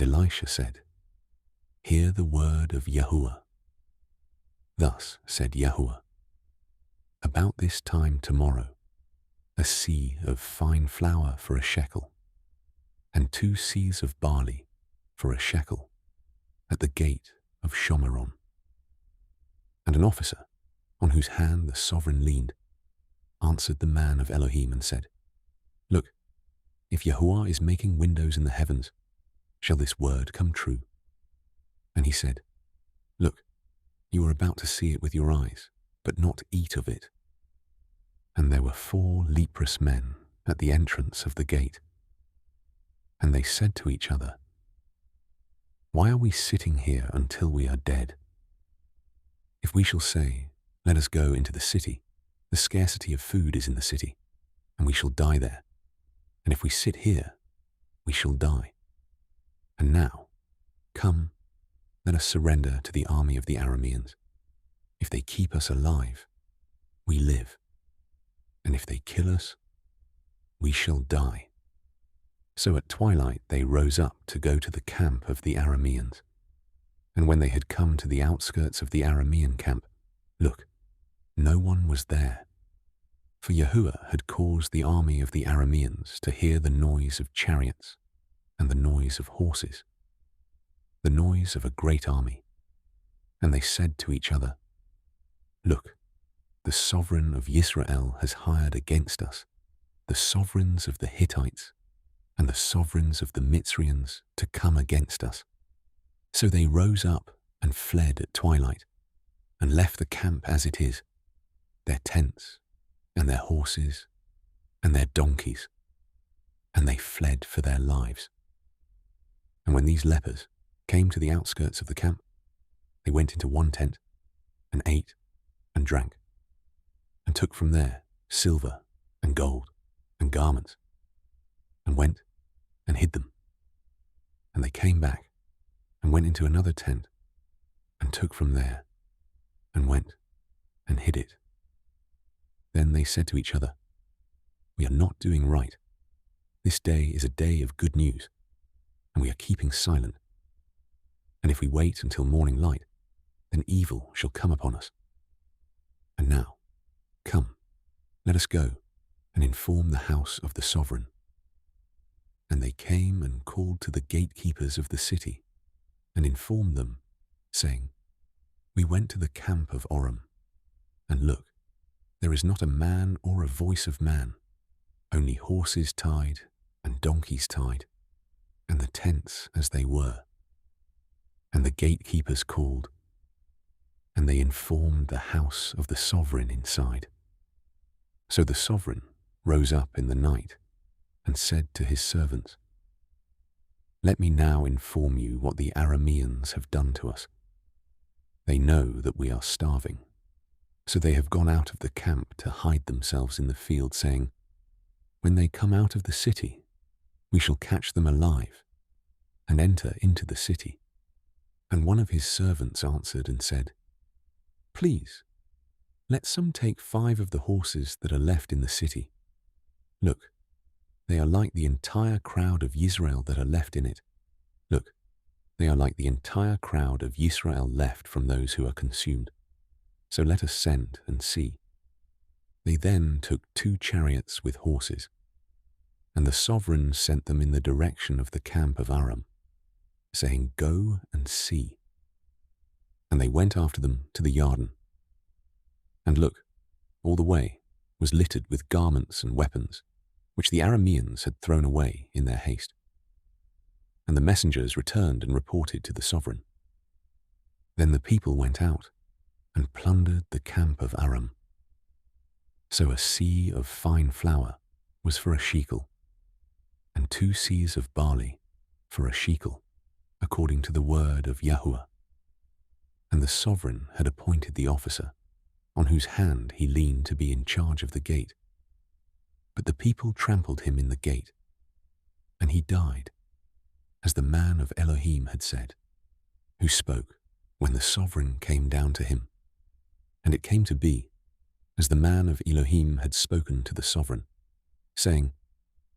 And Elisha said, "Hear the word of Yahuwah. Thus said Yahuwah, about this time tomorrow, a seah of fine flour for a shekel, and 2 seahs of barley for a shekel at the gate of Shomeron." And an officer, on whose hand the sovereign leaned, answered the man of Elohim and said, "Look, if Yahuwah is making windows in the heavens, shall this word come true?" And he said, "Look, you are about to see it with your eyes, but not eat of it." And there were 4 leprous men at the entrance of the gate. And they said to each other, "Why are we sitting here until we are dead? If we shall say, 'Let us go into the city,' the scarcity of food is in the city, and we shall die there. And if we sit here, we shall die. And now, come, let us surrender to the army of the Arameans. If they keep us alive, we live. And if they kill us, we shall die." So at twilight they rose up to go to the camp of the Arameans. And when they had come to the outskirts of the Aramean camp, look, no one was there. For Yahuwah had caused the army of the Arameans to hear the noise of chariots and the noise of horses, the noise of a great army. And they said to each other, "Look, the sovereign of Israel has hired against us the sovereigns of the Hittites and the sovereigns of the Mitzrians to come against us." So they rose up and fled at twilight, and left the camp as it is, their tents and their horses and their donkeys, and they fled for their lives. And when these lepers came to the outskirts of the camp, they went into one tent and ate and drank, and took from there silver and gold and garments, and went and hid them. And they came back and went into another tent and took from there and went and hid it. Then they said to each other, "We are not doing right. This day is a day of good news, and we are keeping silent. And if we wait until morning light, then evil shall come upon us. And now, come, let us go and inform the house of the sovereign." And they came and called to the gatekeepers of the city and informed them, saying, "We went to the camp of Oram, and look, there is not a man or a voice of man, only horses tied and donkeys tied, and the tents as they were." And the gatekeepers called, and they informed the house of the sovereign inside. So the sovereign rose up in the night and said to his servants, "Let me now inform you what the Arameans have done to us. They know that we are starving, so they have gone out of the camp to hide themselves in the field, saying, 'When they come out of the city, we shall catch them alive and enter into the city.' And one of his servants answered and said, 'Please, let some take 5 of the horses that are left in the city. Look, they are like the entire crowd of Israel that are left in it. Look, they are like the entire crowd of Israel left from those who are consumed. So let us send and see.' They then took 2 chariots with horses, and the sovereign sent them in the direction of the camp of Aram, saying, 'Go and see.' And they went after them to the Yarden. And look, all the way was littered with garments and weapons, which the Arameans had thrown away in their haste. And the messengers returned and reported to the sovereign. Then the people went out and plundered the camp of Aram. So a seah of fine flour was for a shekel, and 2 seahs of barley for a shekel, according to the word of Yahuwah. And the sovereign had appointed the officer, on whose hand he leaned to be in charge of the gate. But the people trampled him in the gate, and he died, as the man of Elohim had said, who spoke when the sovereign came down to him. And it came to be, as the man of Elohim had spoken to the sovereign, saying,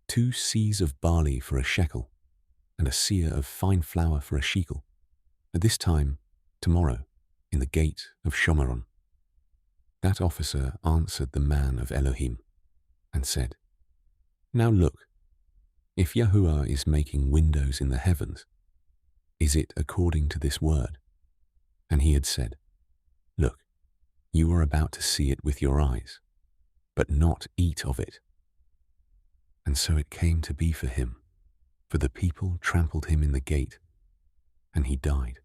2 seahs of barley for a shekel, and a seah of fine flour for a shekel, at this time tomorrow in the gate of Shomeron. That officer answered the man of Elohim and said, Now look, if Yahuwah is making windows in the heavens, is it according to this word? And he had said, Look, you are about to see it with your eyes, but not eat of it. And so it came to be for him, for the people trampled him in the gate, and he died.